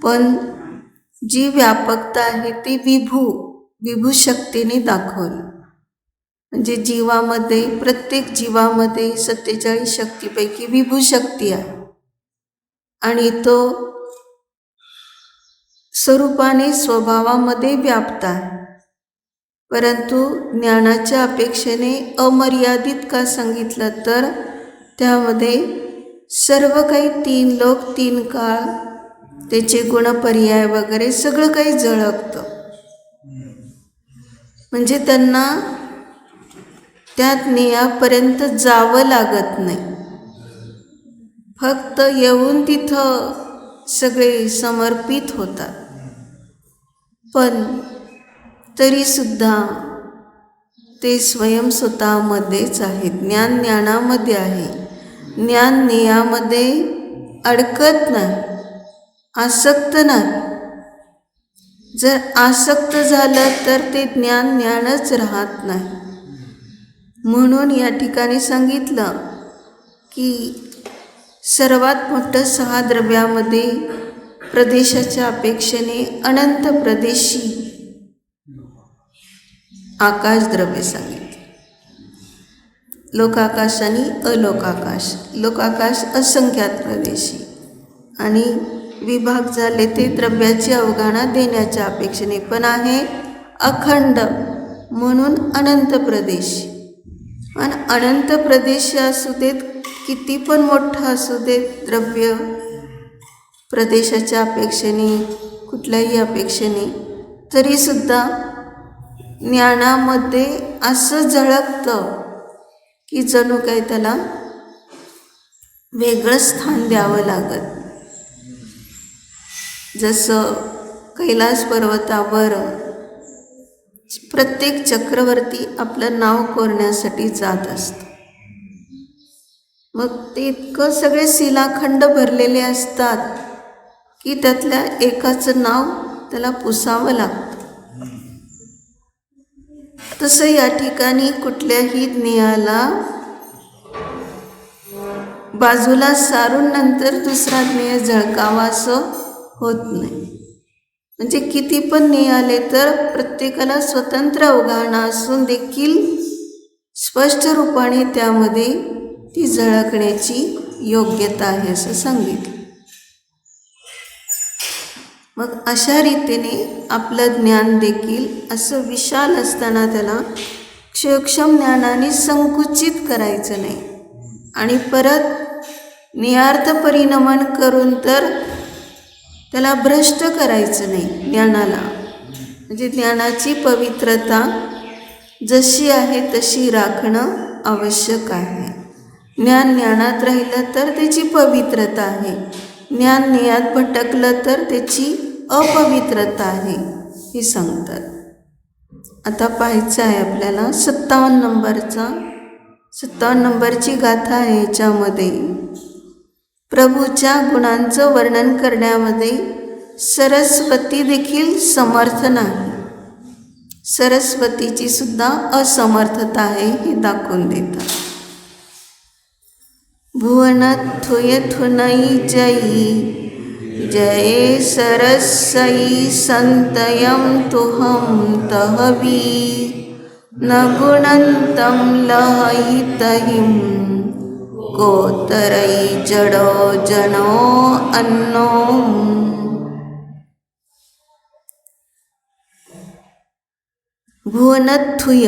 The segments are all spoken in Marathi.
पण जी व्यापकता आहे ती विभू शक्तीने दाखवली. म्हणजे जीवामध्ये, प्रत्येक जीवामध्ये 47 शक्तीपैकी विभू शक्ती आहे आणि तो स्वरूपाने स्वभावामध्ये व्याप्त आहे. परंतु ज्ञानाच्या अपेक्षेने अमर्यादित का सांगितलं तर त्यामध्ये सर्व काही 3 लोक 3 काळ, त्याचे गुणपर्याय वगैरे सगळं काही झळकतं. म्हणजे त्यांना त्या ज्ञेयापर्यंत जावं लागत नाही, फक्त येऊन तिथं सगळे समर्पित होतात. पण तरीसुद्धा ते स्वयं स्वतःमध्येच आहे. ज्ञानामध्ये आहे. ज्ञान ज्ञेयामध्ये अडकत नाही, आसक्त नाही. जर आसक्त झालं तर ते ज्ञानच राहत नाही. म्हणून या ठिकाणी सांगितलं की सर्वात मोठं 6 द्रव्यामध्ये प्रदेशाच्या अपेक्षेने अनंत प्रदेशी आकाश द्रव्य सांगितले. लोकाकाश आणि अलोकाकाश. लोकाकाश असंख्यात प्रदेशी आणि विभाग झाले ते द्रव्याची अवगाहना देण्याच्या अपेक्षेने, पण आहे अखंड म्हणून अनंत प्रदेशी. आणि अनंत प्रदेश असू देत, किती पण मोठं असू देत द्रव्य, प्रदेशाच्या अपेक्षेने, कुठल्याही अपेक्षेने, तरीसुद्धा ज्ञानामध्ये असं झळकतं की जणू काही त्याला वेगळं स्थान द्यावं लागत. जसं कैलास पर्वतावर प्रत्येक चक्रवर्ती आपलं नाव कोरण्यासाठी जात असतं. मग ते इतकं सगळे शिलाखंड भरलेले असतात की त्यातल्या एकाचं नाव त्याला पुसावं लागतं. तसं या ठिकाणी कुठल्याही ज्ञेयाला बाजूला सारून नंतर दुसरा ज्ञेय झळकावा असं होत नाही. म्हणजे किती पण ज्ञेय आले तर प्रत्येकाला स्वतंत्र अवगाहना असून देखील स्पष्ट रूपाने त्यामध्ये ती झळकण्याची योग्यता आहे असं सांगितलं. मग अशा रीतीने आपलं ज्ञान देखील असं विशाल असताना त्याला क्षयोक्षम ज्ञानाने संकुचित करायचं नाही आणि परत नियार्थ परिणमन करून तर त्याला भ्रष्ट करायचं नाही ज्ञानाला. म्हणजे ज्ञानाची पवित्रता जशी आहे तशी राखणं आवश्यक आहे. ज्ञान ज्ञानात राहिलं तर त्याची पवित्रता आहे, ज्ञान ज्ञेयात भटकलं तर त्याची अपवित्रता आहे हे सांगतात. आता पाहायचं आहे आपल्याला 57 नंबरची गाथा आहे. याच्यामध्ये प्रभूच्या गुणांचं वर्णन करण्यामध्ये सरस्वती देखील समर्थ नाही. सरस्वतीची सुद्धा असमर्थता आहे हे दाखवून देतात. भुवनथुय थुनई जयी जये सरस्वती संतयं तुहं तहवी न गुणन्तं लहयितहिं कोतरै जडो जनो अन्नो. भुवनथुय,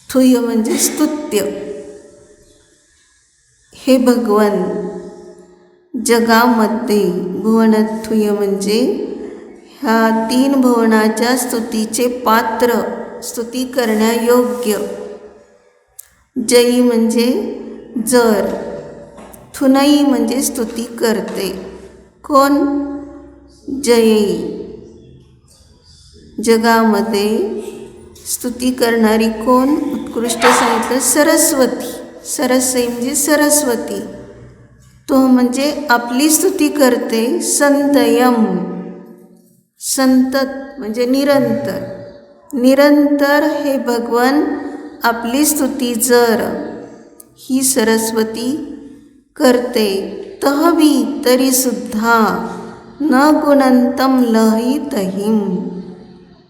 थुय म्हणजे स्तुत्य. हे भगवान जगामध्ये भुवनथुय म्हणजे ह्या 3 भुवनाच्या स्तुतीचे पात्र, स्तुती करण्यायोग्य. जयी म्हणजे जर, थुनई म्हणजे स्तुती करते. कोण? जयी. जगामध्ये स्तुती करणारी कोण? उत्कृष्ट सांगितलं सरस्वती. सरस्वती म्हणजे सरस्वती. तो म्हणजे आपली स्तुती करते. संतयम, संतत म्हणजे निरंतर. निरंतर हे भगवान आपली स्तुती जर ही सरस्वती करते तहवी तरी सुद्धा न गुणंतम लहितहिम,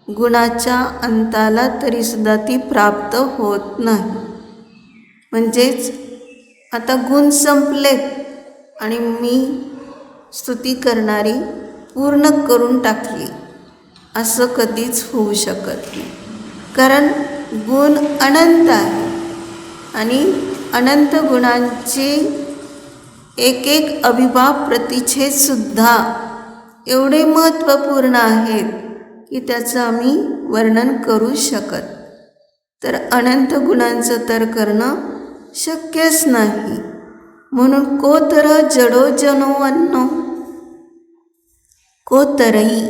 गुणाच्या अंताला तरी सुद्धा ती प्राप्त होत नाही. म्हणजेच आता गुण संपलेत आणि मी स्तुती करणारी पूर्ण करून टाकली असं कधीच होऊ शकत नाही. कारण गुण अनंत आहे आणि अनंत गुणांचे एक एक अविभाव प्रतिच्छेदसुद्धा एवढे महत्त्वपूर्ण आहेत की त्याचं आम्ही वर्णन करू शकत. तर अनंत गुणांचं तर करणं शक्यच नाही. म्हणून को तर जडो जनो अन्न, को तरही,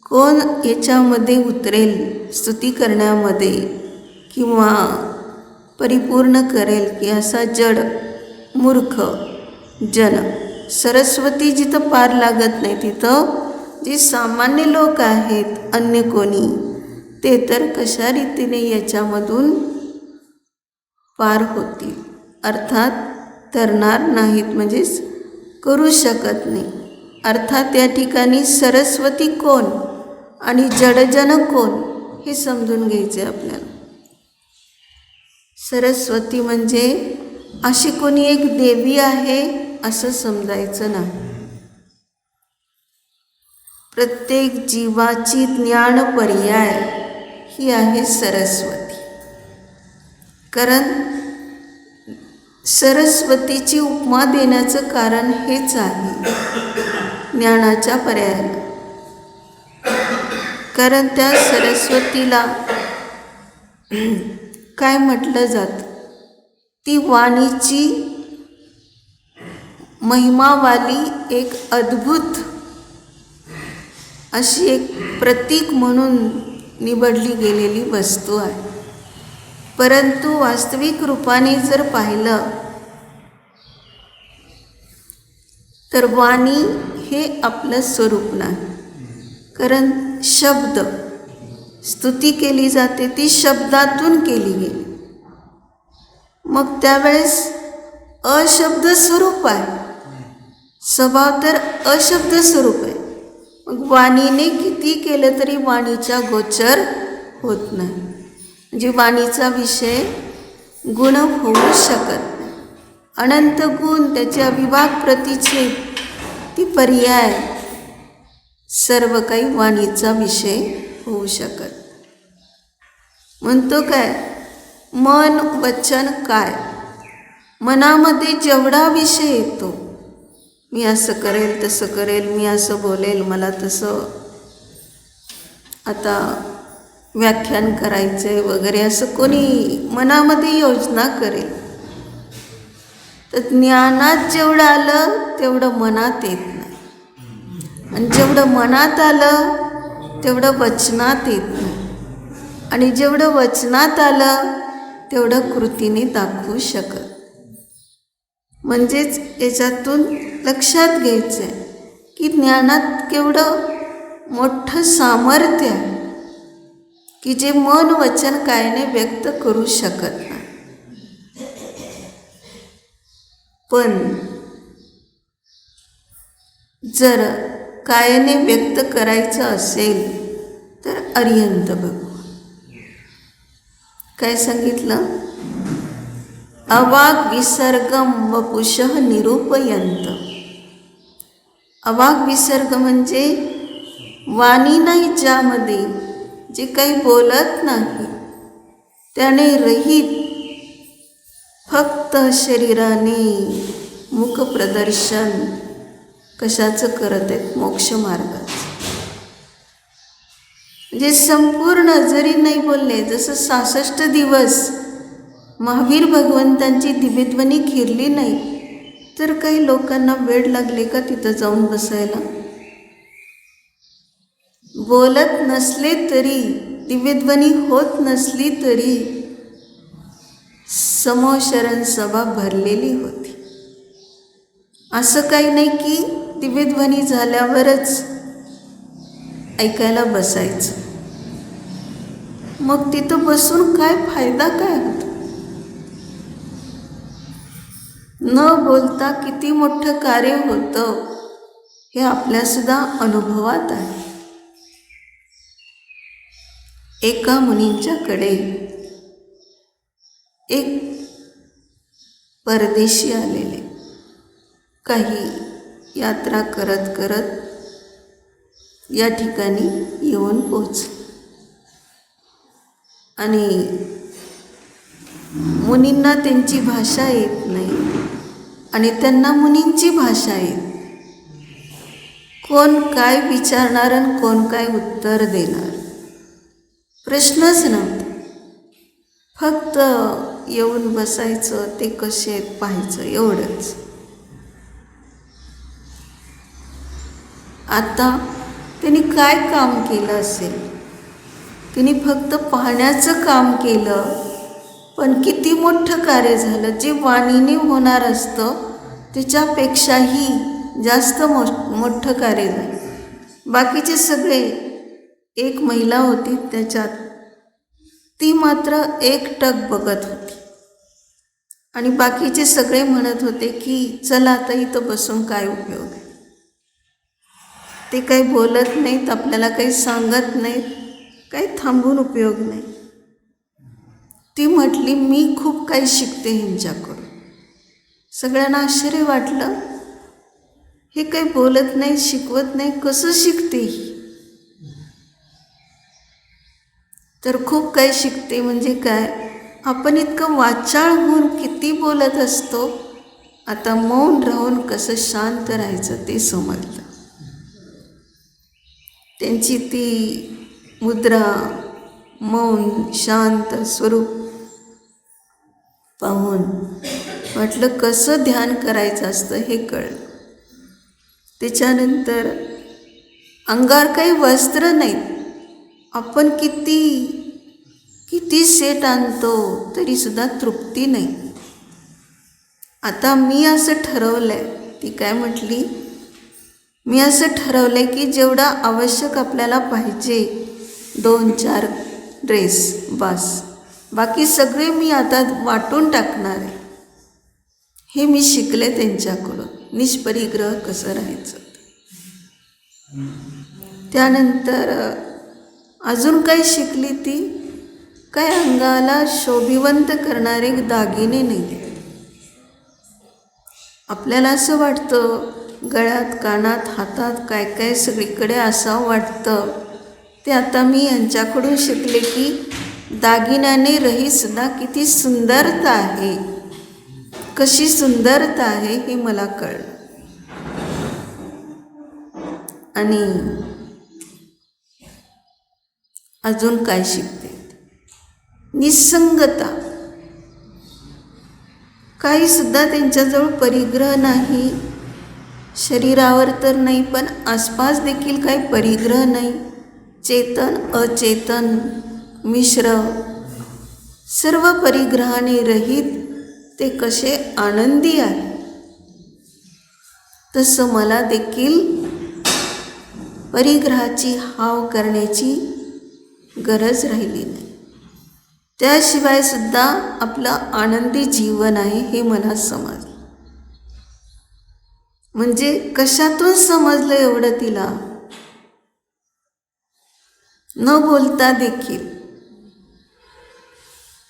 कोण याच्यामध्ये उतरेल स्तुती करण्यामध्ये किंवा परिपूर्ण करेल की असा जड मूर्ख जन. सरस्वती जिथं पार लागत नाही तिथं जे सामान्य लोक आहेत अन्य कोणी ते तर कशा रीतीने याच्यामधून पार होतील, अर्थात तरणार नाहीत, म्हणजेच करू शकत नाही. अर्थात या ठिकाणी सरस्वती कोण आणि जडजन कोण हे समजून घ्यायचे आपल्याला. सरस्वती म्हणजे अशी कोणी एक देवी आहे असं समजायचं नाही. प्रत्येक जीवाची ज्ञान पर्याय ही आहे सरस्वती. कारण सरस्वतीची उपमा देण्याचं कारण हेच आहे ज्ञानाच्या पर्यायाला. कारण त्या सरस्वतीला काय म्हटलं जातं, ती वाणीची महिमावाली एक अद्भुत अशी एक प्रतीक म्हणून निवडली गेलेली वस्तू आहे. परंतु वास्तविक रूपाने जर पाहिलं तर वाणी हे आपलं स्वरूप नाही. कारण शब्द स्तुती केली जाते ती शब्दातून केली गेली. मग त्यावेळेस अशब्द स्वरूप आहे, स्वभाव तर अशब्द स्वरूप आहे. मग वाणीने किती केलं तरी वाणीचा गोचर होत नाही. म्हणजे वाणीचा विषय गुण होऊ शकत नाही. अनंत गुण, त्याचे अविभाग प्रतिच्छेद, ती पर्याय सर्व काही वाणीचा विषय होऊ शकत. म्हणतो काय, मन वचन काय, मनामध्ये जेवढा विषय येतो, मी असं करेल तसं करेल, मी असं बोलेल, मला तसं आता व्याख्यान करायचं आहे वगैरे, असं कोणी मनामध्ये योजना करेल तर ज्ञानात जेवढं आलं तेवढं मनात येत नाही. आणि जेवढं मनात आलं तेवढं वचनात येत नाही. आणि जेवढं वचनात आलं तेवढं कृतीने दाखवू शकत. म्हणजेच याच्यातून लक्षात घ्यायचं आहे की ज्ञानात केवढं मोठं सामर्थ्य आहे की जे मन वचन कायाने व्यक्त करू शकत नाही. पण जर कायाने व्यक्त करायचं असेल तर अर्यंत भगवान काय सांगितलं, अवाग विसर्गम वपुषः निरूपयंत. अवाग विसर्ग म्हणजे वाणी नाही, ज्यामध्ये जे काही बोलत नाही त्याने रहित फक्त शरीराने मुख प्रदर्शन कशाचं करत आहेत, मोक्ष मार्गाचं. म्हणजे संपूर्ण जरी नाही बोलले, जसं 66 दिवस महावीर भगवंतांची दिव्यध्वनी खिरली नाही तर काही लोकांना वेळ लागले का तिथं जाऊन बसायला. बोलत नसले तरी, दिव्यध्वनी होत नसली तरी समोशरण सभा भरलेली होती. असं काही नाही की दिव्यध्वनी झाल्यावरच ऐकायला बसायचं. मग तिथं बसून काय फायदा काय होतो. न बोलता किती मोठं कार्य होतं हे आपल्यासुद्धा अनुभवात आहे. एका मुनींच्याकडे एक परदेशी आलेले, काही यात्रा करत करत या ठिकाणी येऊन पोचले आणि मुनींना त्यांची भाषा येत नाही आणि त्यांना मुनींची भाषा येत. कोण काय विचारणार आणि कोण काय उत्तर देणार, प्रश्नच नव्हता. फक्त येऊन बसायचं, ते कसे आहेत पाहायचं, एवढंच. आता त्यांनी काय काम केलं असेल? त्यांनी फक्त पाहण्याचं काम केलं, पण किती मोठं कार्य झालं. जे वाणीने होणार असतं त्याच्यापेक्षाही जास्त मोठं कार्य झालं. बाकीचे सगळे, एक महिला होती त्याच्यात, ती मात्र एकटक बघत होती आणि बाकीचे सगळे म्हणत होते की चला आता इथं बसून काय उपयोग आहे. ते काही बोलत नाहीत, आपल्याला काही सांगत नाहीत, काही थांबून उपयोग नाही. ती म्हटली मी खूप काही शिकते ह्यांच्याकडून. सगळ्यांना आश्चर्य वाटलं, हे काही बोलत नाही, शिकवत नाही, कसं शिकते ही? तर खूप काही शिकते. म्हणजे काय, आपण इतकं वाचाळ होऊन किती बोलत असतो, आता मौन राहून कसं शांत राहायचं ते समजलं. त्यांची ती मुद्रा, मौन शांत स्वरूप पाहून म्हटलं कसं ध्यान करायचं असतं हे कळलं. त्याच्यानंतर अंगावर काही वस्त्र नाहीत, आपण किती सेट आणतो तरीसुद्धा तृप्ती नाही. आता मी असं ठरवलं आहे, ती काय म्हटली, मी असं ठरवलं आहे की जेवढा आवश्यक आपल्याला पाहिजे 2-4 ड्रेस बस, बाकी सगळे मी आता वाटून टाकणार आहे. हे मी शिकले त्यांच्याकडून, निष्परिग्रह कसं राहायचं. त्यानंतर अजून काही शिकली ती, काय अंगाला शोभिवंत करणारे दागिने नाही. आपल्याला असं वाटतं गळ्यात, कानात, हातात काय काय सगळीकडे असावं वाटतं. ते आता मी यांच्याकडून शिकले की दागिन्याने रहीसुद्धा किती सुंदरता आहे, कशी सुंदरता आहे हे मला कळलं. आणि अजून काय शिकते, निसंगता. काहीसुद्धा त्यांच्याजवळ परिग्रह नाही, शरीरावर तर नाही पण आसपास देखील काही परिग्रह नाही. चेतन अचेतन मिश्र, सर्व परिग्रहाने रहित ते कसे आनंदी आहे. तसं मला देखील परिग्रहाची हाव करण्याची गरज राहिली नाही. त्याशिवाय सुद्धा आपलं आनंदी जीवन आहे हे मला समजलं. म्हणजे कशातून समजलं एवढं तिला, न बोलता देखील.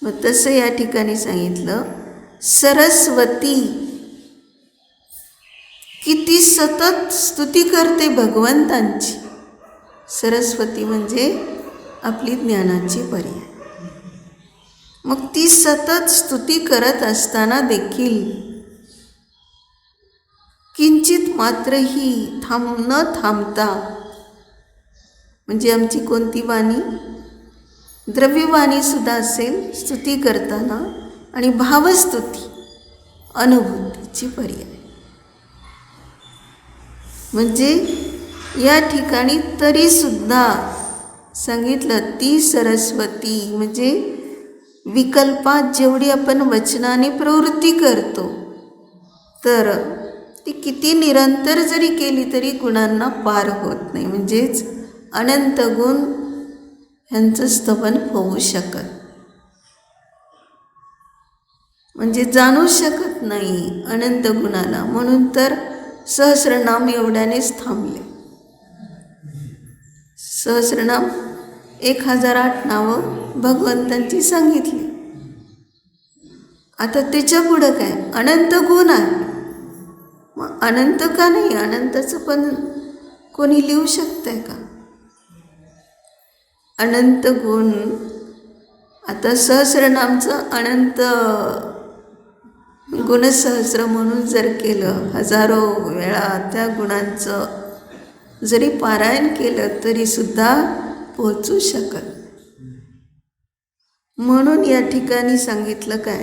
मग तसं या ठिकाणी सांगितलं, सरस्वती किती सतत स्तुती करते भगवंतांची. सरस्वती म्हणजे आपली ज्ञानाची पर्याय. मग ती सतत स्तुती करत असताना देखील किंचित मात्रही न थांबता, म्हणजे आमची कोणती वाणी, द्रव्यवाणी सुद्धा असेल स्तुती करताना, आणि भावस्तुती अनुभूतीची पर्याय. म्हणजे या ठिकाणी तरीसुद्धा सांगितलं ती सरस्वती म्हणजे विकल्पात जेवढी आपण वचनाने प्रवृत्ती करतो, तर ती किती निरंतर जरी केली तरी गुणांना पार होत नाही. म्हणजेच अनंत गुण ह्यांचं स्तवन होऊ शकत, म्हणजे जाणू शकत नाही अनंत गुणाला, म्हणून तर सहस्रनाम एवढ्यानेच थांबले. सहस्रनाम 1008 नावं भगवंतांची सांगितली. आता त्याच्या पुढं काय, अनंत गुण आहे. मग अनंत का नाही, अनंताचं पण कोणी लिहू शकतंय का? अनंत गुण. आता सहस्रनामचं अनंत गुणसहस्र म्हणून जर केलं, हजारो वेळा त्या गुणांचं जरी पारायण केलं तरी सुद्धा पोहोचू शकत. म्हणून या ठिकाणी सांगितलं काय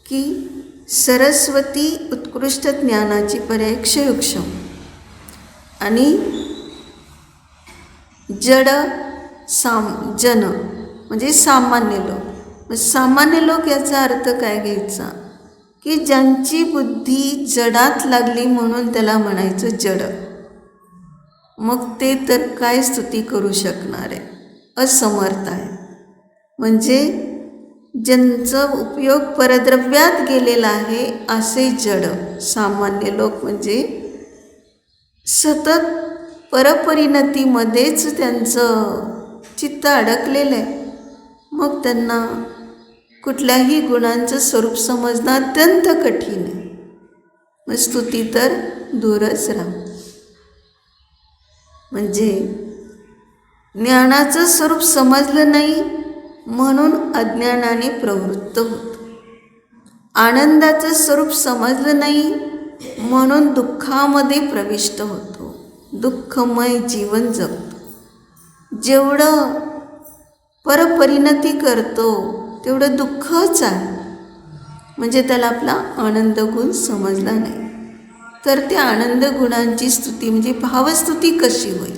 की सरस्वती उत्कृष्ट ज्ञानाची पर्याय क्षयोक्षम आणि जड जन म्हणजे सामान्य लोक. सामान्य लोक याचा अर्थ काय घ्यायचा की ज्यांची बुद्धी जडात लागली म्हणून त्याला म्हणायचं जड. मग ते तर काय स्तुती करू शकणार आहे, असमर्थ आहे. म्हणजे ज्यांचा उपयोग परद्रव्यात गेलेला आहे असे जड. सामान्य लोक म्हणजे सतत परपरिणतीमध्येच त्यांचं चित्त अडकलेलं आहे. मग त्यांना कुठल्याही गुणांचं स्वरूप समजणं अत्यंत कठीण आहे. मग स्तुती तर दूरच राहा. म्हणजे ज्ञानाचं स्वरूप समजलं नाही म्हणून अज्ञानाने प्रवृत्त होतो. आनंदाचं स्वरूप समजलं नाही म्हणून दुःखामध्ये प्रविष्ट होतो. दुःखमय जीवन जगतो. जेवढं परपरिणती करतो तेवढं दुःखच आहे. म्हणजे त्याला आपला आनंद गुण समजला नाही. तर त्या आनंद गुणांची स्तुती म्हणजे भावस्तुती कशी होईल?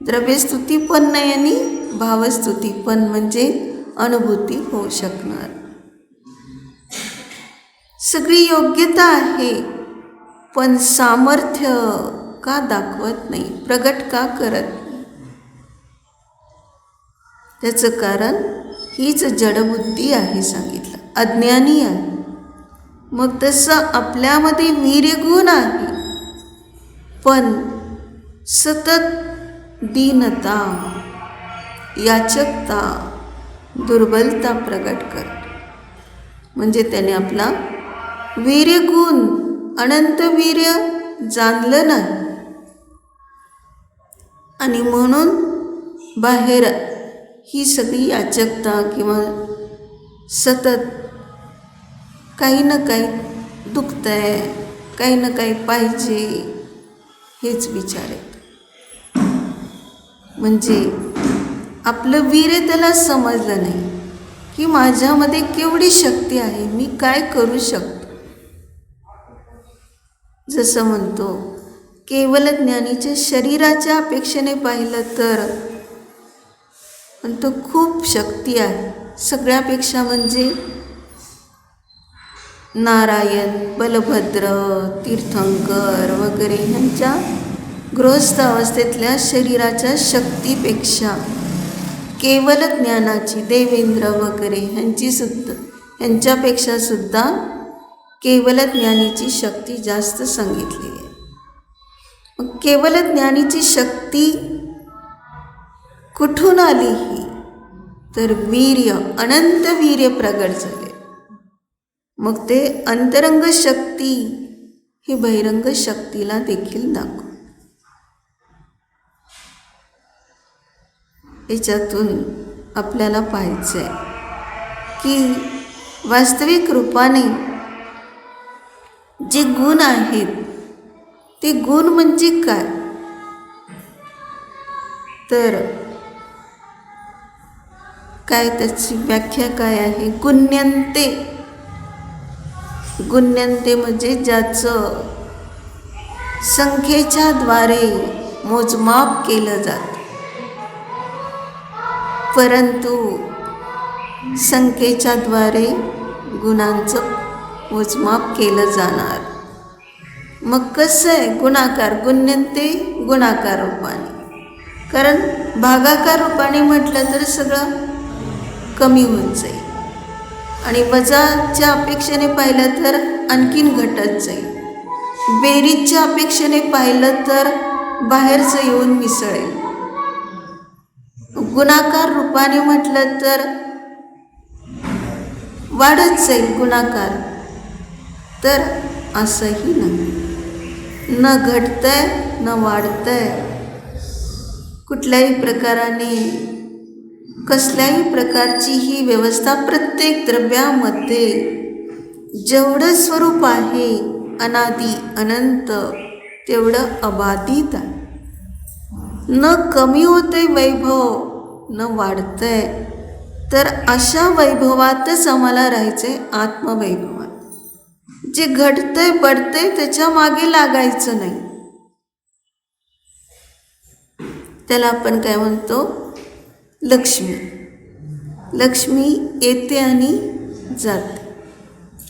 द्रव्यस्तुती पण नाही आणि भावस्तुती पण, म्हणजे अनुभूती होऊ शकणार. सगळी योग्यता आहे पण सामर्थ्य का दाखवत नाही, प्रगट का करत नाही? त्याचं कारण हीच जडबुद्धी आहे, सांगितलं अज्ञानी आहे. मग तसं आपल्यामध्ये वीर्यगुण आहे पण सतत दीनता, याचकता, दुर्बलता प्रगट करतो. म्हणजे त्याने आपला वीर्यगुण, अनंत वीर्य जाणलं नाही आणि म्हणून बाहेर ही सगळी याचकता किंवा सतत काही ना काही दुखतंय, काही ना काही पाहिजे हेच विचार आहेत. म्हणजे आपलं वीर्य त्याला समजलं नाही की माझ्यामध्ये केवढी शक्ती आहे, मी काय करू शकतो. जसं म्हणतो केवल ज्ञानीच्या शरीराच्या अपेक्षेने पाहिलं तर पण तो खूप शक्ती आहे सगळ्यापेक्षा. म्हणजे नारायण, बलभद्र, तीर्थंकर वगैरे ह्यांच्या गृहस्थ अवस्थेतल्या शरीराच्या शक्तीपेक्षा केवल ज्ञानाची, देवेंद्र वगैरे ह्यांच्यापेक्षा सुद्धा केवल ज्ञानीची शक्ती जास्त सांगितलेली आहे. मग केवल ज्ञानीची शक्ती कुठून आली ही? तर वीर्य, अनंत वीर्य प्रगट झाले. मग ते अंतरंग शक्ती ही बहिरंग शक्तीला देखील दाखव. याच्यातून आपल्याला पाहायचं आहे की वास्तविक रूपाने जे गुण आहेत ते गुण म्हणजे काय? तर काय त्याची व्याख्या काय आहे? गुण्यन्ते. गुण्यन्ते म्हणजे ज्याचं संख्येच्या द्वारे मोजमाप केलं जातं, परंतु संख्येच्या द्वारे गुणांचं मोजमाप केलं जाणार. मग कसं आहे? गुणाकार. गुण्यन्ते गुणाकार रूपाने. कारण भागाकार रूपाने म्हटलं तर सगळं कमी होत जाईल आणि वजाच्या अपेक्षेने पाहिलं तर आणखीन घटत जाईल. बेरीजच्या अपेक्षेने पाहिलं तर बाहेरचं येऊन मिसळेल. गुणाकार रूपाने म्हटलं तर वाढत जाईल गुणाकार. तर असंही नाही, न घटतंय न वाढतंय. कुठल्याही प्रकाराने कसल्याही प्रकारची ही व्यवस्था प्रत्येक द्रव्यामध्ये जेवढं स्वरूप आहे अनादी अनंत तेवढं अबाधित आहे. न कमी होते वैभव न वाढतंय. तर अशा वैभवातच आम्हाला राहायचंय, आत्मवैभवात. जे घडतंय पडतंय त्याच्या मागे लागायचं नाही. त्याला आपण काय म्हणतो? लक्ष्मी. लक्ष्मी येते आणि जाते.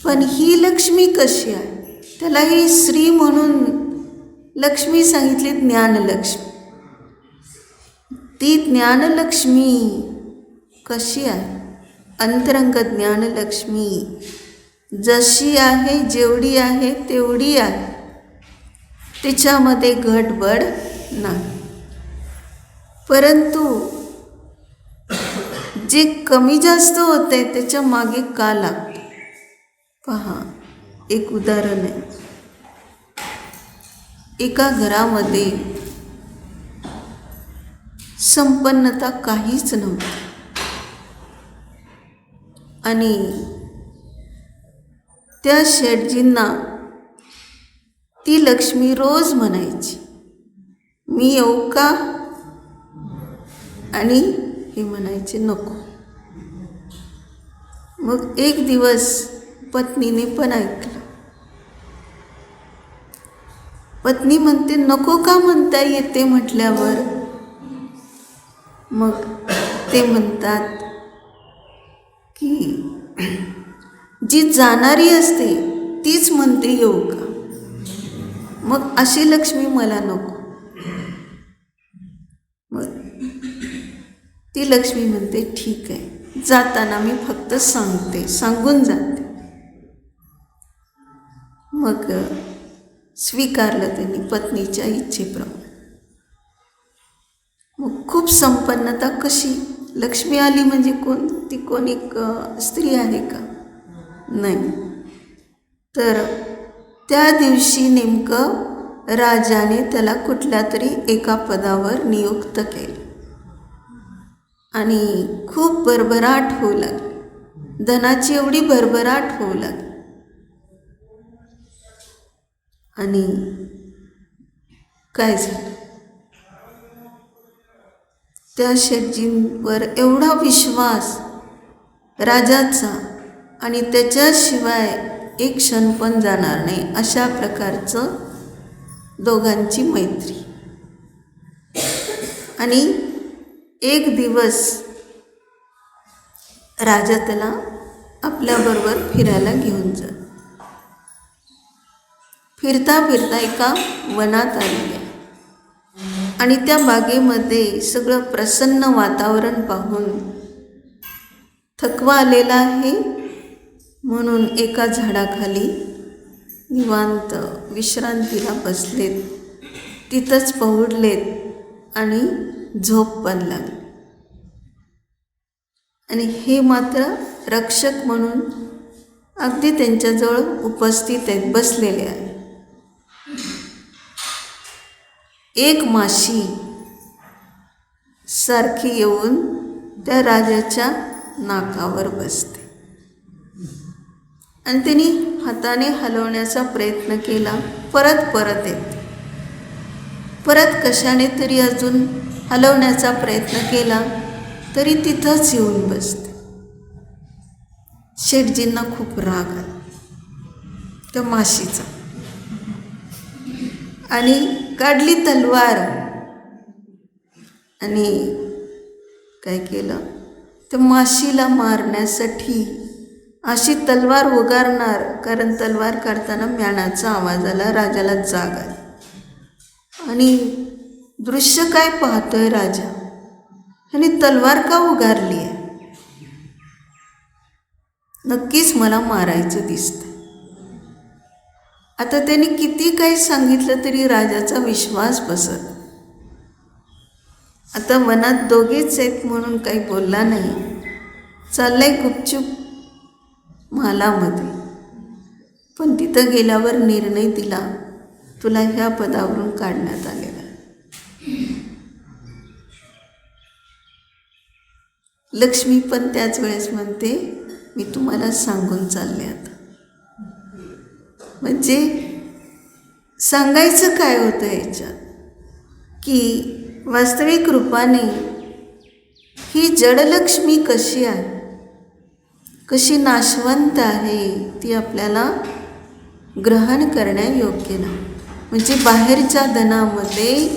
पण ही लक्ष्मी कशी आहे? त्याला ही श्री म्हणून लक्ष्मी सांगितली, ज्ञानलक्ष्मी. ती ज्ञानलक्ष्मी कशी आहे? अंतरंग ज्ञानलक्ष्मी जशी आहे, जेवढी आहे तेवढी आहे. तिच्यामध्ये घटबड नाही. परंतु जे कमी जास्त होते त्याच्या मागे का लागते? पहा, एक उदाहरण आहे. एका घरामध्ये संपन्नता काहीच नव्हती आणि त्या शेठजींना ती लक्ष्मी रोज म्हणायची, मी येऊ का? आणि हे म्हणायचे नको. मग एक दिवस पत्नीने पण ऐकलं. पत्नी म्हणते, नको का म्हणता येते म्हटल्यावर? मग ते म्हणतात की जी जाणारी असते तीच म्हणते येऊ का? मग अशी लक्ष्मी मला नको. मग ती लक्ष्मी म्हणते, ठीक आहे, जाताना मी फक्त सांगते, सांगून जाते. मग स्वीकारलं त्यांनी पत्नीच्या इच्छेप्रमाणे. मग खूप संपन्नता कशी? लक्ष्मी आली म्हणजे कोण? ती कोण एक स्त्री आहे का? नाही. तर त्या दिवशी नेमकं राजाने त्याला कुठल्या तरी एका पदावर नियुक्त केले आणि खूप भरभराट होऊ लागली. धनाची एवढी भरभराट होऊ लागली आणि काय झालं? त्या शेठजींवर एवढा विश्वास राजाचा आणि त्याच्याशिवाय एक क्षण पण जाणार नाही, अशा प्रकारचं दोघांची मैत्री. आणि एक दिवस राजा त्याला आपल्याबरोबर फिरायला घेऊन जात. फिरता फिरता एका वनात आलेले आणि त्या बागेमध्ये सगळं प्रसन्न वातावरण पाहून थकवा आलेला आहे म्हणून एका झाडाखाली निवांत विश्रांतीला बसलेत. तिथंच पहुडलेत आणि झोप पण लागली. आणि हे मात्र रक्षक म्हणून अगदी त्यांच्याजवळ उपस्थित आहेत, बसलेले आहेत. एक माशी सारखी येऊन त्या राजाच्या नाकावर बसते आणि त्यांनी हाताने हलवण्याचा प्रयत्न केला, परत येते. परत कशाने तरी अजून हलवण्याचा प्रयत्न केला तरी तिथंच येऊन बसते. शेठजींना खूप राग आला त्या माशीचा आणि काढली तलवार आणि काय केलं, त्या माशीला मारण्यासाठी अशी तलवार उगारणार, कारण तलवार काढताना म्याणाचा आवाज आला. राजाला जाग आली आणि दृश्य काय पाहतोय राजा, आणि तलवार का उगारली आहे? नक्कीच मला मारायचं दिसतं. आता त्याने किती काही सांगितलं तरी राजाचा विश्वास बसत. आता मनात दोघेच आहेत म्हणून काही बोलला नाही. चाललंय गुपचूप महालामध्ये. पण तिथं गेल्यावर निर्णय दिला, तुला ह्या पदावरून काढण्यात आलेला. लक्ष्मी पण त्याच वेळेस म्हणते, मी तुम्हाला सांगून चालले आता. म्हणजे सांगायचं काय होतं याच्यात, की वास्तविक रूपाने ही जडलक्ष्मी कशी आहे, कशी नाशवंत आहे, ती आपल्याला ग्रहण करण्यायोग्य नाही. म्हणजे बाहेरच्या धनामध्ये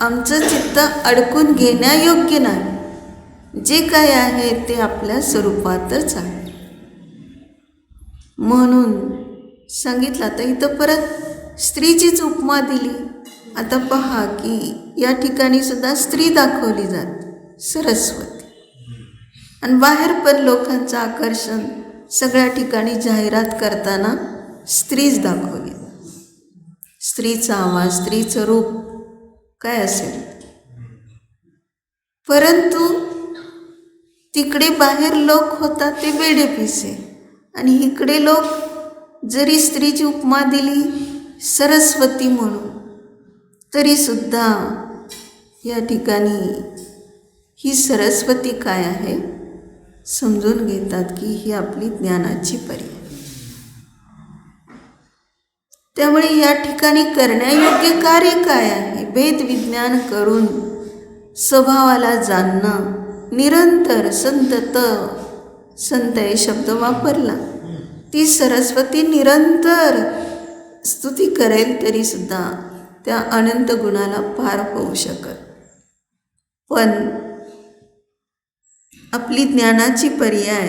आमचं चित्त अडकून घेण्यायोग्य नाही. जे काय आहे ते आपल्या स्वरूपातच आहे. म्हणून सांगितलं. आता इथं परत स्त्रीचीच उपमा दिली. आता पहा की या ठिकाणी सुद्धा स्त्री दाखवली जाते, सरस्वती. आणि बाहेर पण लोकांचं आकर्षण सगळ्या ठिकाणी जाहिरात करताना स्त्रीच दाखवली. स्त्रीचा आवाज, स्त्रीचं रूप काय असेल. परंतु तिकडे बाहेर लोक होतात ते बेडेपिसे, आणि इकडे लोक जरी स्त्रीची उपमा दिली सरस्वती म्हणून, तरीसुद्धा या ठिकाणी ही सरस्वती काय आहे समजून घेतात की ही आपली ज्ञानाची परी. त्यामुळे या ठिकाणी करण्यायोग्य कार्य काय आहे, भेद विज्ञान करून स्वभावाला जाणणं. निरंतर संत हे शब्द वापरला. ती सरस्वती निरंतर स्तुती करेल तरीसुद्धा त्या अनंत गुणाला पार होऊ शकत. पण आपली ज्ञानाची पर्याय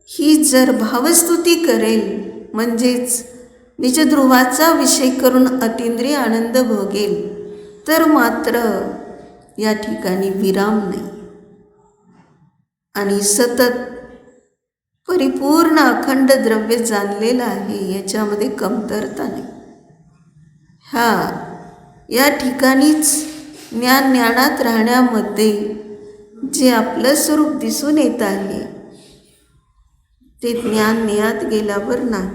ही जर भावस्तुती करेल, म्हणजेच निजध्रुवाचा विषय करून अतींद्रिय आनंद भोगेल, तर मात्र या ठिकाणी विराम नाही. आणि सतत परिपूर्ण अखंड द्रव्य जाणलेलं आहे, याच्यामध्ये कमतरता नाही. या ठिकाणीच ज्ञानात राहण्यामध्ये जे आपलं स्वरूप दिसून येत आहे ते ज्ञान नेयात गेल्यावर नाही.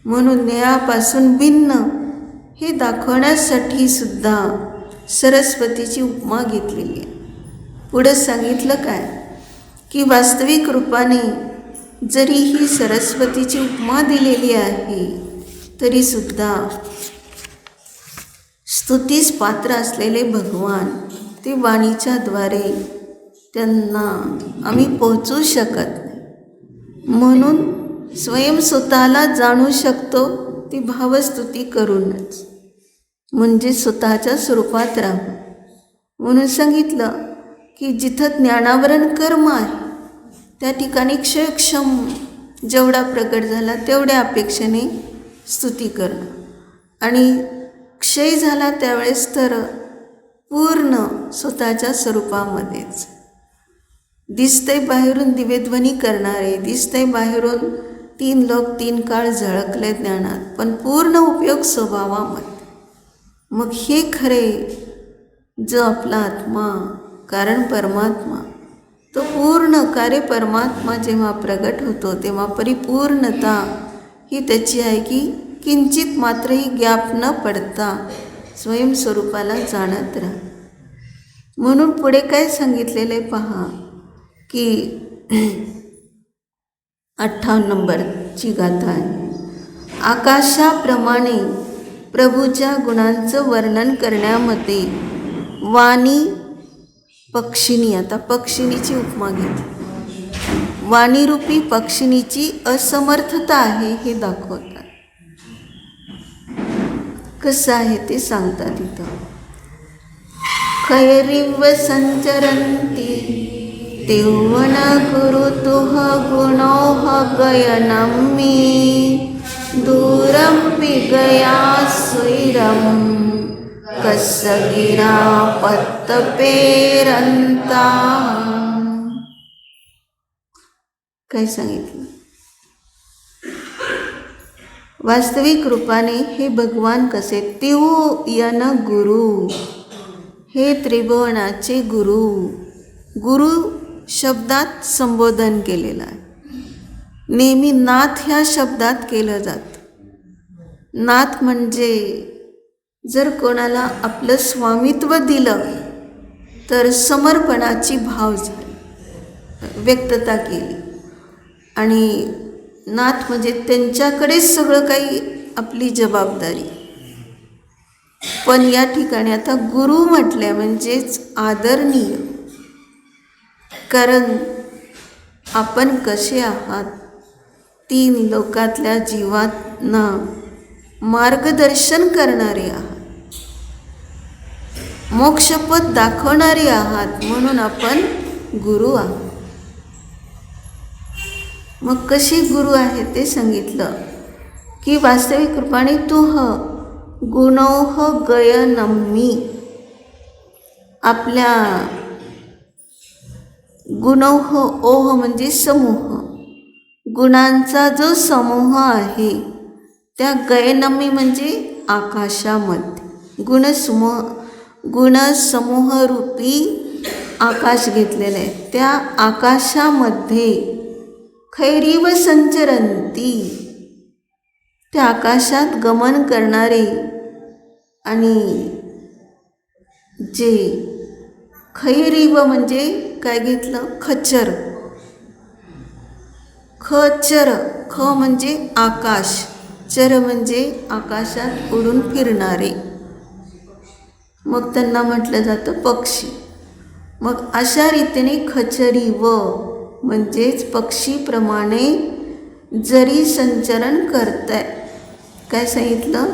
म्हणून नेयापासून भिन्न हे दाखवण्यासाठी सुद्धा सरस्वतीची उपमा घेतलेली आहे. पुढं सांगितलं काय की वास्तविक रूपाने जरी ही सरस्वतीची उपमा दिलेली आहे तरीसुद्धा स्तुतीस पात्र असलेले भगवान ते वाणीच्या द्वारे त्यांना आम्ही पोहोचू शकत नाही. म्हणून स्वयं स्वतःला जाणू शकतो ती भावस्तुती करूनच, म्हणजे स्वतःच्या स्वरूपात राहू. म्हणून सांगितलं की जिथं ज्ञानावरण कर्म आहे त्या ठिकाणी क्षयक्षम जेवढा प्रकट झाला तेवढ्या अपेक्षेने स्तुती करणं, आणि क्षय झाला त्यावेळेस तर पूर्ण स्वतःच्या स्वरूपामध्येच. दिसते बाहेरून दिवेध्वनी करणारे, दिसते बाहेरून 3 लोक 3 काळ झळकले ज्ञानात, पण पूर्ण उपयोग स्वभावामध्ये. मग हे खरे जो आपला आत्मा कारण परमात्मा, तो पूर्ण कार्य परमात्मा जेव्हा प्रगट होतो तेव्हा परिपूर्णता ही त्याची आहे की किंचित मात्रही गॅप न पडता स्वयंस्वरूपाला जाणत राहा. म्हणून पुढे काय सांगितलेले पहा की 58 नंबरची गाथा आहे. आकाशाप्रमाणे प्रभूच्या गुणांचं वर्णन करण्यामध्ये वाणी पक्षिणी, आता पक्षिणीची उपमा घेतली. वाणीरूपी पक्षिणीची असमर्थता आहे हे दाखवतात. कसं आहे ते सांगतात इथं. खैरिव संचरन्ति तिवण गुरुतुः गुणोः गयनम्मी दूरं पिगया सुरं कसगिरा पत्तपेरंता. काय सांगितलं? वास्तविक रूपाने हे भगवान कसे? त्यो यन गुरु, हे त्रिभुवनाचे गुरु. गुरु शब्दात संबोधन केलेलं आहे. नेहमी नाथ ह्या शब्दात केलं जातं. नाथ म्हणजे जर कोणाला आपलं स्वामित्व दिलं तर समर्पणाची भाव झाली, व्यक्तता केली. आणि नाथ म्हणजे त्यांच्याकडेच सगळं काही आपली जबाबदारी. पण या ठिकाणी आता गुरु म्हटले म्हणजेच आदरणीय. कारण आपण कसे आहात, 3 लोकातल्या जीवांना मार्गदर्शन करणारे आहात, मोक्षपथ दाखवणारे आहात, म्हणून आपण गुरु आहात. मग कशी गुरु आहे ते सांगितलं की वास्तविक रूपाने तुह गुणोह गयनम्मी. आपल्या गुणोह, ओह म्हणजे समूह, गुणांचा जो समूह आहे त्या गयनम्मी म्हणजे आकाशामध्ये. गुणसमूहरूपी आकाश घेतलेलं आहे. त्या आकाशामध्ये खैरीव संचरंती, त्या आकाशात गमन करणारे आणि जे खैरीव म्हणजे काय घेतलं? खचर. खचर, ख म्हणजे आकाश, चर म्हणजे आकाशात उडून फिरणारे. मग त्यांना म्हटलं जातं पक्षी. मग अशा रीतीने खचरीव म्हणजेच पक्षीप्रमाणे जरी संचरण करताय. काय सांगितलं?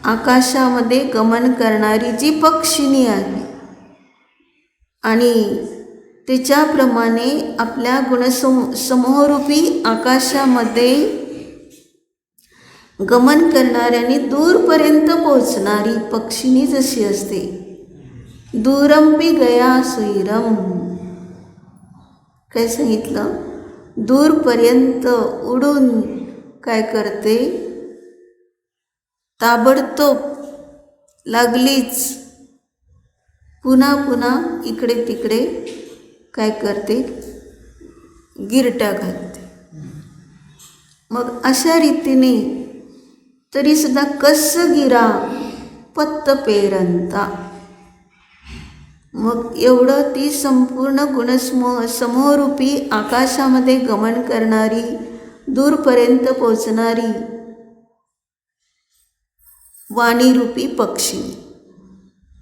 आकाशामध्ये गमन करणारी जी पक्षिणी आहे आणि त्याच्याप्रमाणे आपल्या गुणसमूहरूपी आकाशामध्ये गमन करणाऱ्यांनी दूरपर्यंत पोचणारी पक्षिणी जशी असते. दूरंपी गया सुईरम. काय सांगितलं? दूरपर्यंत उडून काय करते? ताबडतोब लागलीच पुन्हा पुन्हा इकडे तिकडे काय करते? गिरट्या घालते. मग अशा रीतीने तरीसुद्धा कस गिरा पत्त पेरंता. मग एवढं ती संपूर्ण समूहरूपी आकाशामध्ये गमन करणारी, दूरपर्यंत पोचणारी वाणीरूपी पक्षिणी.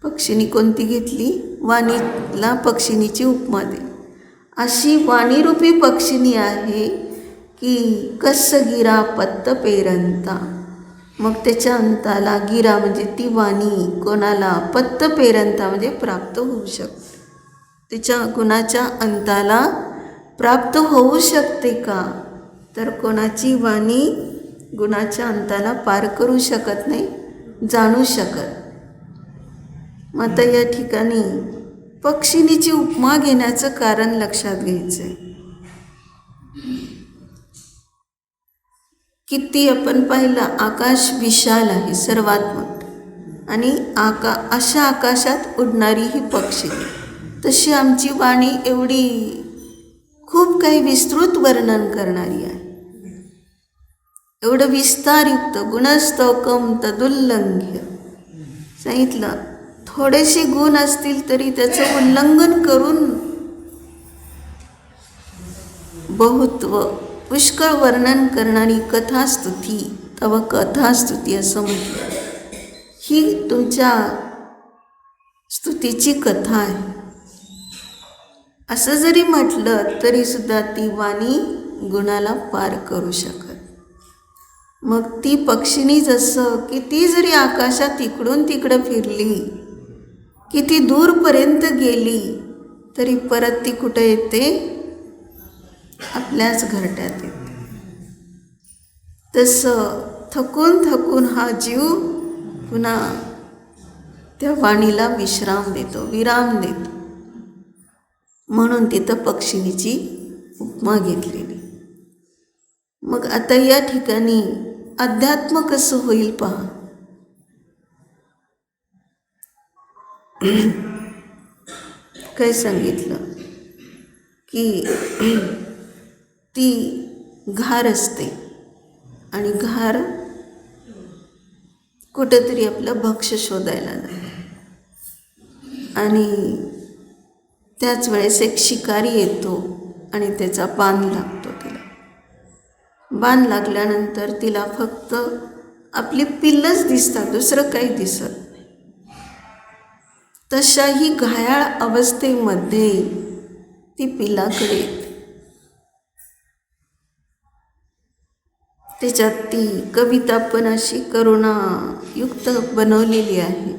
पक्षिणी कोणती घेतली? वाणीला पक्षिणीची उपमा दे. अशी वाणीरूपी पक्षिणी आहे की कस गिरा पत्त पेरंता. मग त्याच्या अंताला गिरा म्हणजे ती वाणी कोणाला? पत्त पेरंता म्हणजे प्राप्त होऊ शकते. तिच्या गुणाच्या अंताला प्राप्त होऊ शकते का? तर कोणाची वाणी गुणाच्या अंताला पार करू शकत नाही, जाणू शकत. मग आता या ठिकाणी पक्षिणीची उपमा घेण्याचं कारण लक्षात घ्यायचं आहे. किती आपण पाहिलं, आकाश विशाल आहे, सर्वात मोठं, आणि अशा आकाशात उडणारी ही पक्षिणी. तशी आमची वाणी एवढी खूप काही विस्तृत वर्णन करणारी आहे. एवढं विस्तारयुक्त. गुणस्तोकम तदुल्लंघ्य सांगितलं. थोडेसे गुण असतील तरी त्याचं उल्लंघन करून बहुत्व पुष्कळ वर्णन करणारी कथास्तुती, तव कथास्तुती असं म्हटलं. ही तुमच्या स्तुतीची कथा आहे असं जरी म्हटलं तरीसुद्धा ती वाणी गुणाला पार करू शकत. मग ती पक्षिणी जसं किती जरी आकाशात इकडून तिकडं फिरली, किती दूरपर्यंत गेली, तरी परत ती कुठं येते? आपल्याच घरट्यात येते. तसं थकून थकून हा जीव पुन्हा त्या वाणीला विश्राम देतो, विराम देतो. म्हणून तिथं पक्षिणीची उपमा घेतलेली. मग आता या ठिकाणी अध्यात्म कसं होईल पहा. काय सांगितलं की ती घार असते आणि घार कुठंतरी आपलं भक्ष्य शोधायला जाते आणि त्याच वेळेस एक शिकारी येतो आणि त्याचा बाण लागतो तिला. बाण लागल्यानंतर तिला फक्त आपली पिल्लंच दिसतात, दुसरं काही दिसत नाही. तशाही घायाळ अवस्थेमध्ये ती पिल्लाकडे येते. त्याच्यात ती कविता पण अशी करुणायुक्त बनवलेली आहे.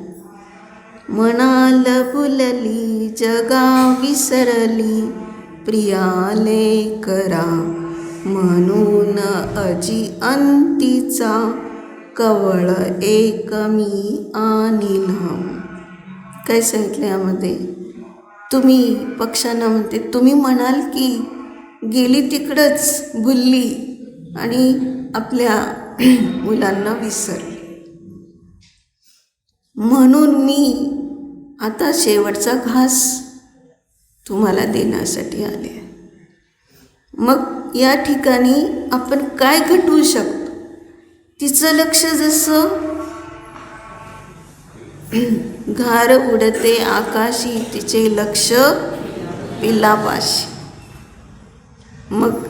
मनाल बुलली जगा विसरली प्रियाले करा म्हणून अजी अंतीचा कवळ एक मी आणिला. काय सांगितलं यामध्ये? तुम्ही पक्ष्यांना म्हणते, तुम्ही म्हणाल की गेली तिकडंच भुलली आणि आपल्या मुलांना विसरली, म्हणून मी आता शेवटचा घास तुम्हाला देण्यासाठी आले. मग या ठिकाणी आपण काय घटवू शकतो? तिचं लक्ष जसं घार उडते आकाशी, तिचे लक्ष पिल्लापाशी. मग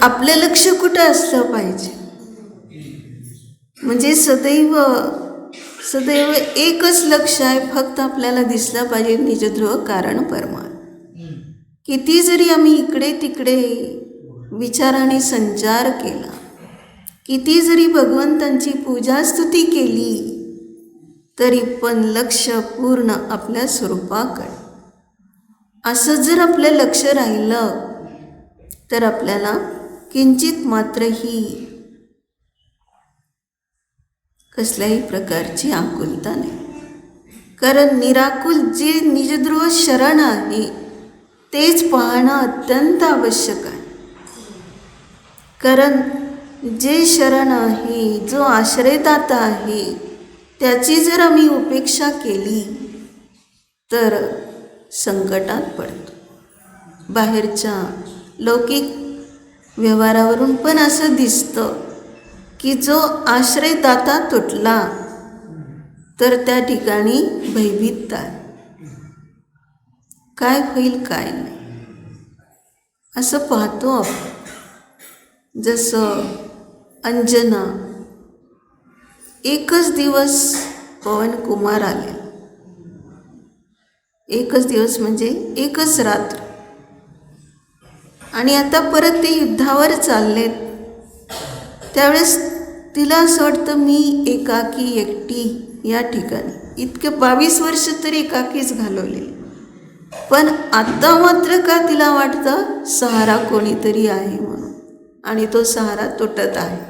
आपलं लक्ष कुठं असलं पाहिजे? म्हणजे सदैव एकच लक्ष आहे, फक्त आपल्याला दिसलं पाहिजे निजध्रुव कारण परमात्मा. किती जरी आम्ही इकडे तिकडे विचाराने संचार केला, किती जरी भगवंतांची पूजा स्तुती केली, तरी पण लक्ष पूर्ण आपल्या स्वरूपाकडे. असं जर आपलं लक्ष राहिलं तर आपल्याला किंचित मात्रही कसल्याही प्रकारची आकुलता नाही. कारण निराकुल जे निजध्रुव शरण आहे तेच पाहणं अत्यंत आवश्यक आहे. कारण जे शरण आहे, जो आश्रयदाता आहे, त्याची जर आम्ही उपेक्षा केली तर संकटात पडतो. बाहेरच्या लौकिक व्यवहारावरून पण असं दिसतं की जो आश्रयदाता तुटला तर त्या ठिकाणी भयभीतता आहे. काय होईल काय नाही असं पाहतो आपण. जसं अंजना एकच दिवस पवनकुमार आले, एकच दिवस म्हणजे एकच रात्र, आणि आता परत ते युद्धावर चाललेत. त्यावेळेस तिला असं वाटतं मी एकाकी एकटी या ठिकाणी इतके 22 वर्ष तरी एकाकीच घालवले, पण आता मात्र का तिला वाटतं सहारा कोणीतरी आहे म्हणून, आणि तो सहारा तुटत आहे.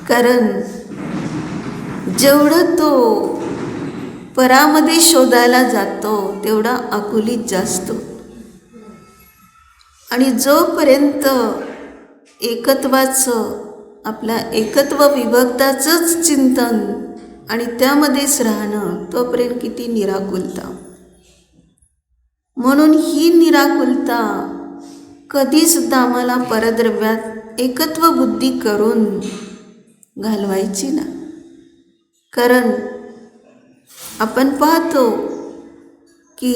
कारण जेवढं तो परामध्ये शोधायला जातो तेवढा आकुलीत जास्त. आणि जोपर्यंत एकत्वाचं, आपल्या एकत्व विभक्ताचंच चिंतन आणि त्यामध्येच राहणं, तोपर्यंत किती निराकुलता. म्हणून ही निराकुलता कधीसुद्धा आम्हाला परद्रव्यात एकत्व बुद्धी करून घालवायची ना. कारण आपण पाहतो की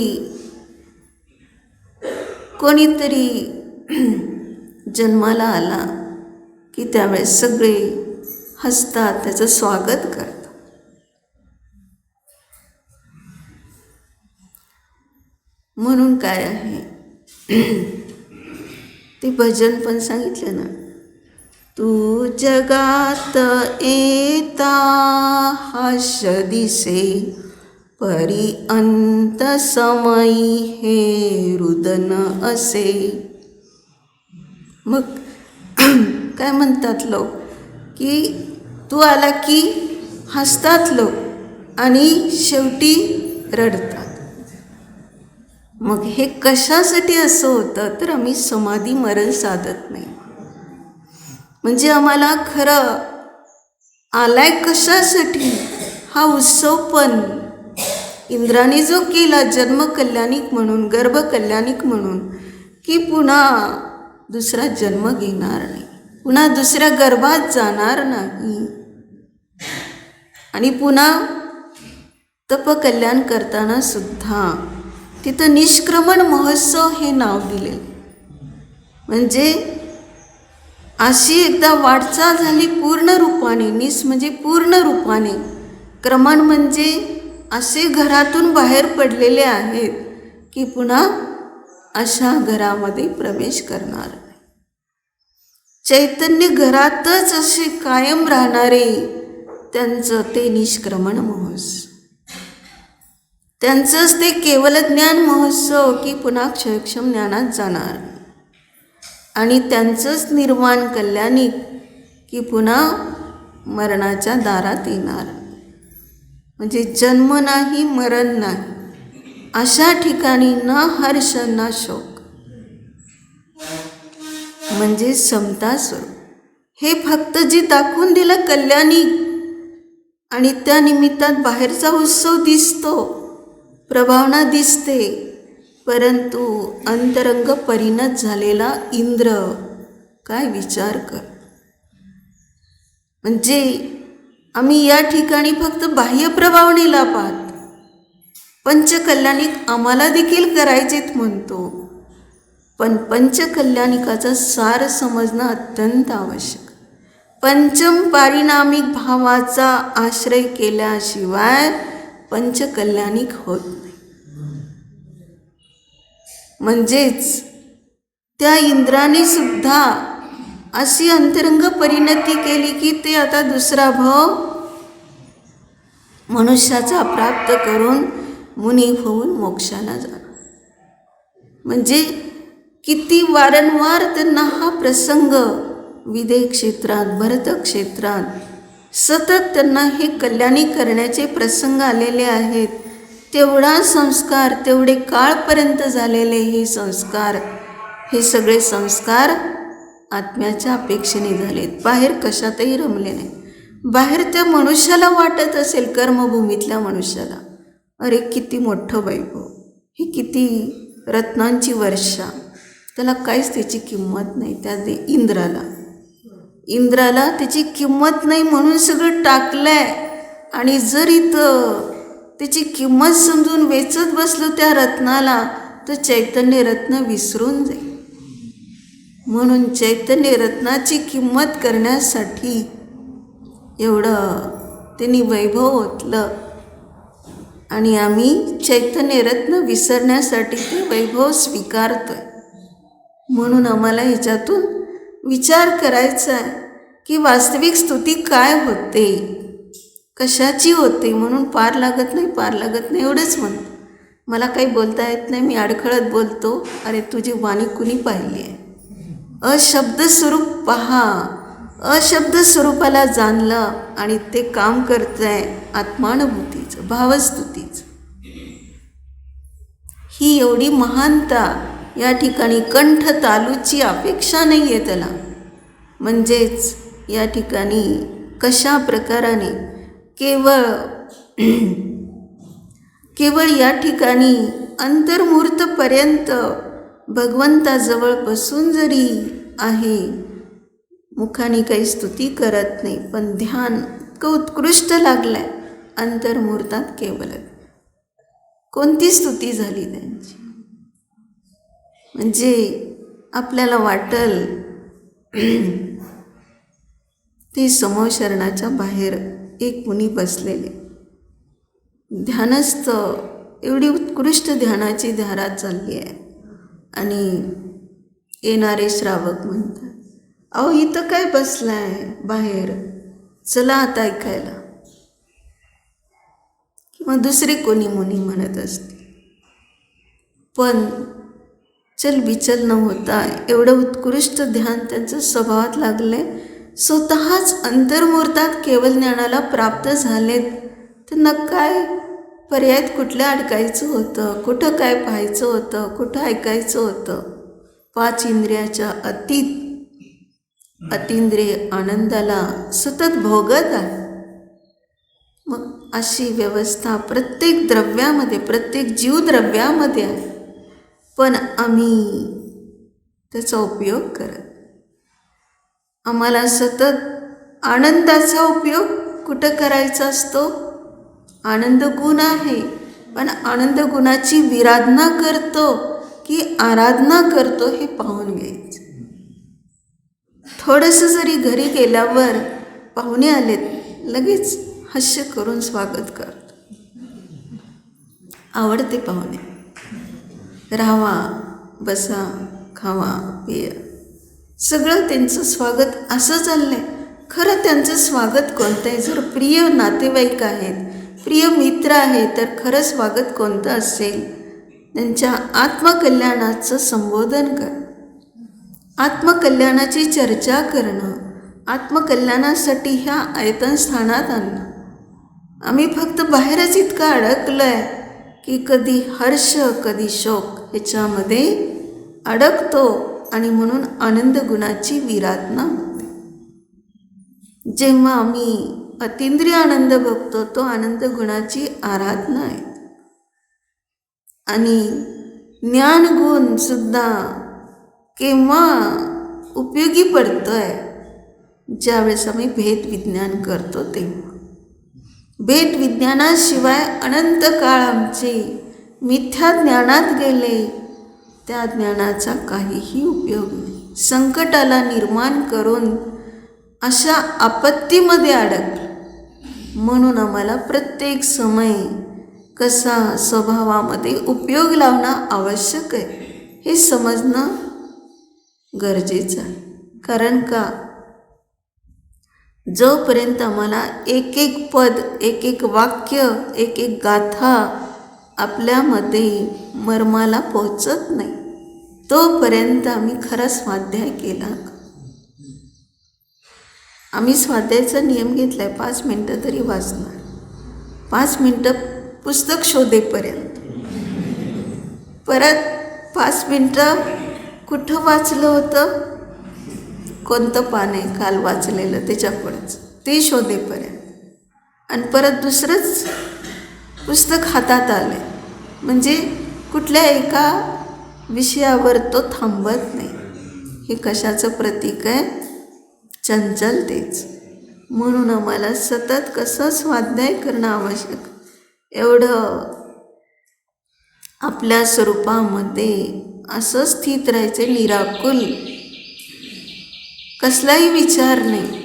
कोणीतरी जन्माला आला की त्यावेळेस सगळे हसतात, त्याचं स्वागत करतात. म्हणून काय आहे ते भजन पण सांगितलं ना, तू जगात येता हास्य दिसे परी अंत समयी हे रुदन असे. मग काय म्हणतात लोक की तू आला की हसतात लोक आणि शेवटी रडतात. मग हे कशासाठी असं होतं तर आम्ही समाधी मरण साधत नाही. म्हणजे आम्हाला खरं आलाय कशासाठी हा उत्सव पण इंद्राने जो केला जन्मकल्याणिक म्हणून, गर्भकल्याणिक म्हणून, की पुन्हा दुसरा जन्म घेणार नाही, पुन्हा दुसऱ्या गर्भात जाणार नाही. आणि पुन्हा तपकल्याण करताना सुद्धा तिथं निष्क्रमण महोत्सव हे नाव दिले. म्हणजे अशी एकदा वाटचाल झाली पूर्ण रूपाने. म्हणजे पूर्ण रूपाने. क्रमण म्हणजे असे घरातून बाहेर पडलेले आहेत की पुन्हा अशा घरामध्ये प्रवेश करणार नाही. चैतन्य घरातच असे कायम राहणारे त्यांचं ते निष्क्रमण महोत्सव, त्यांचंच ते केवल ज्ञान महोत्सव की पुन्हा क्षयक्षम ज्ञानात जाणार. आणि त्यांचंच निर्वाण कल्याणिक की पुन्हा मरणाच्या दारात येणार. म्हणजे जन्म नाही, मरण नाही, अशा ठिकाणी ना हर्ष ना शोक, म्हणजे समता स्वरूप. हे फक्त जे दाखवून दिलं कल्याणिक, आणि त्या निमित्तात बाहेरचा उत्सव दिसतो, प्रभावना दिसते, परंतु अंतरंग परिणत झालेला इंद्र काय विचार कर. म्हणजे आम्ही या ठिकाणी फक्त बाह्य प्रभावनेला पाहतो, पंचकल्याणिक आम्हाला देखील करायचेत म्हणतो, पण पंचकल्याणिकाचा सार समजणं अत्यंत आवश्यक. पंचम पारिणामिक भावाचा आश्रय केल्याशिवाय पंचकल्याणिक होत नाही. म्हणजेच त्या इंद्राने सुद्धा अशी अंतरंग परिणती केली की ते आता दुसरा भाव मनुष्याचा प्राप्त करून मुनी होऊन मोक्षाला जाणार. म्हणजे किती वारंवार त्यांना हा प्रसंग विदेह क्षेत्रात, भरत क्षेत्रात सतत त्यांना हे कल्याणी करण्याचे प्रसंग आलेले आहेत. तेवढा संस्कार, तेवढे काळपर्यंत झालेले हे संस्कार, हे सगळे संस्कार आत्म्याच्या अपेक्षेने झालेत, बाहेर कशातही रमले नाही. बाहेर त्या मनुष्याला वाटत असेल, कर्मभूमीतल्या मनुष्याला, अरे किती मोठं वैभव, ही किती रत्नांची वर्षा, त्याला काहीच त्याची किंमत नाही. त्या इंद्राला त्याची किंमत नाही म्हणून सगळं टाकलंय. आणि जर इथं त्याची किंमत समजून वेचत बसलो त्या रत्नाला, तर चैतन्य रत्न विसरून जाईल. म्हणून चैतन्य रत्नाची किंमत करण्यासाठी एवढं त्यांनी वैभव ओतलं, आणि आम्ही चैतन्य रत्न विसरण्यासाठी ते वैभव स्वीकारतोय. म्हणून आम्हाला ह्याच्यातून विचार करायचा आहे की वास्तविक स्तुती काय होते, कशाची होते. म्हणून पार लागत नाही एवढंच म्हणतो. मला काही बोलता येत नाही, मी अडखळत बोलतो. अरे तुझी वाणी कुणी पाहिली आहे? अशब्द स्वरूप पहा, अशब्द स्वरूपाला जाणलं आणि ते काम करतंय आत्मानुभूतीचं, भावस्तुतीचं. ही एवढी महानता या ठिकाणी कंठ तालूची अपेक्षा नाही आहे त्याला. म्हणजेच या ठिकाणी कशा प्रकाराने केवळ या ठिकाणी अंतर्मुहूर्तपर्यंत भगवंताजवळ बसून जरी आहे, मुखाने काही स्तुती करत नाही, पण ध्यान इतकं उत्कृष्ट लागलंय अंतर्मुहूर्तात. केवळ कोणती स्तुती झाली त्यांची, म्हणजे आपल्याला वाटल ते समोशरणाच्या बाहेर एक मुनी बसलेले ध्यानस्थ, एवढी उत्कृष्ट ध्यानाची धारा चालली आहे. आणि येणारे श्रावक म्हणतात, अहो इथं काय बसलाय बाहेर, चला आता ऐकायला. किंवा दुसरे कोणी मुनी म्हणत असते. पण चल विचल न होता एवढं उत्कृष्ट ध्यान त्यांचं स्वभावात लागले. स्वतःच अंतर्मुहूर्तात केवल ज्ञानाला प्राप्त झालेत. त्यांना काय पर्यायात कुठलं अडकायचं होतं, कुठं काय पाहायचं होतं, कुठं ऐकायचं होतं. 5 इंद्रियाच्या अतींद्रिय आनंदाला सतत भोगत आहे. मग अशी व्यवस्था प्रत्येक द्रव्यामध्ये, प्रत्येक जीवद्रव्यामध्ये आहे. पण आम्ही त्याचा उपयोग करत. आम्हाला सतत आनंदाचा उपयोग कुठं करायचा असतो? आनंद गुण आहे, पण आनंद गुणाची विराधना करतो की आराधना करतो हे पाहून घ्यायचं. थोडंसं जरी घरी गेल्यावर पाहुणे आलेत, लगेच हास्य करून स्वागत करतो. आवडते पाहुणे, राहावा, बसा, खावा, पिया, सगळं त्यांचं स्वागत असं चाललंय. खरं त्यांचं स्वागत कोणतं आहे? जर प्रिय नातेवाईक आहेत, प्रिय मित्र आहे, तर खरं स्वागत कोणतं असेल? त्यांच्या आत्मकल्याणाचं संबोधन कर, आत्मकल्याणाची चर्चा करणं, आत्मकल्याणासाठी ह्या आयतनस्थानात आणणं. आम्ही फक्त बाहेरच इतकं अडकलो आहे की कधी हर्ष कधी शोक ह्याच्यामध्ये अडकतो आणि म्हणून आनंद गुणाची विराधना होते. जेव्हा आम्ही अतींद्रिय आनंद बघतो तो आनंद गुणाची आराधना आहे. आणि ज्ञानगुण सुद्धा केव्हा उपयोगी पडतोय? ज्यावेळेस आम्ही भेद विज्ञान करतो तेव्हा. भेद विज्ञानाशिवाय अनंत काळ आमचे मिथ्या ज्ञानात गेले, त्या ज्ञानाचा काहीही उपयोग नाही. संकटाला निर्माण करून अशा आपत्तीमध्ये अडकलो. म्हणून आम्हाला प्रत्येक समय कसा स्वभावामध्ये उपयोग लावणं आवश्यक आहे हे समजणं गरजेचं आहे. कारण का, जोपर्यंत आम्हाला एक एक पद, एक एक वाक्य, एक एक गाथा आपल्यामध्ये मर्माला पोहोचत नाही, तोपर्यंत आम्ही खरा स्वाध्याय केला. आम्ही स्वाध्यायाचा नियम घेतला आहे, 5 मिनटं तरी वाचणार, 5 मिनटं पुस्तक शोधेपर्यंत, परत 5 मिनटं कुठं वाचलं होतं, कोणतं पान आहे काल वाचलेलं त्याच्यापुढंच ते शोधेपर्यंत, आणि परत दुसरंच पुस्तक हातात आलं. म्हणजे कुठल्या एका विषयावर तो थांबत नाही. हे कशाचं प्रतीक आहे? चंचलतेच. म्हणून आम्हाला सतत कसं स्वाध्याय करणं आवश्यक, एवढं आपल्या स्वरूपामध्ये असं स्थित राहायचं, निराकुल, कसलाही विचार नाही.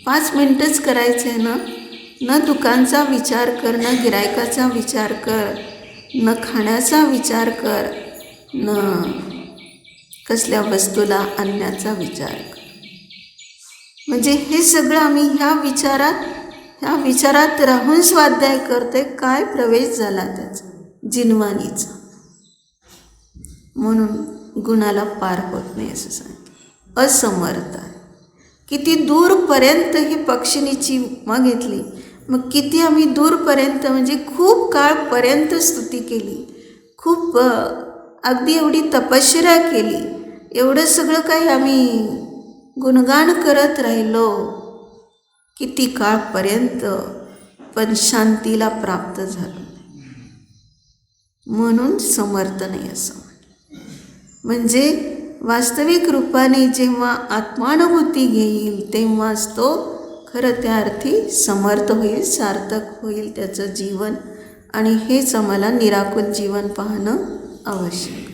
5 मिनटंच करायचं आहे ना. न दुकानचा विचार कर, न गिरायकाचा विचार कर, न खाण्याचा विचार कर, न कसल्या वस्तूला आणण्याचा विचार कर. म्हणजे हे सगळं आम्ही ह्या विचारात राहून स्वाध्याय करतोय. काय प्रवेश झाला त्याचा, जिनवानीचा. म्हणून गुणाला पार होत नाही असं सांगितलं. असमर्थ आहे. किती दूरपर्यंत ही पक्षिणीची उपमा घेतली. मग किती आम्ही दूरपर्यंत, म्हणजे खूप काळपर्यंत स्तुती केली, खूप अगदी एवढी तपश्चर्या केली, एवढं सगळं काही आम्ही गुणगान करत राहिलो किती काळपर्यंत, पण शांतीला प्राप्त झालो. म्हणून समर्थ नाही असं म्हणजे वास्तविक रूपाने जेव्हा आत्मानुभूती घेईल तेव्हाच तो खरं त्या अर्थी समर्थ होईल, सार्थक होईल त्याचं जीवन. आणि हेच आम्हाला निराकुल जीवन पाहणं आवश्यक आहे.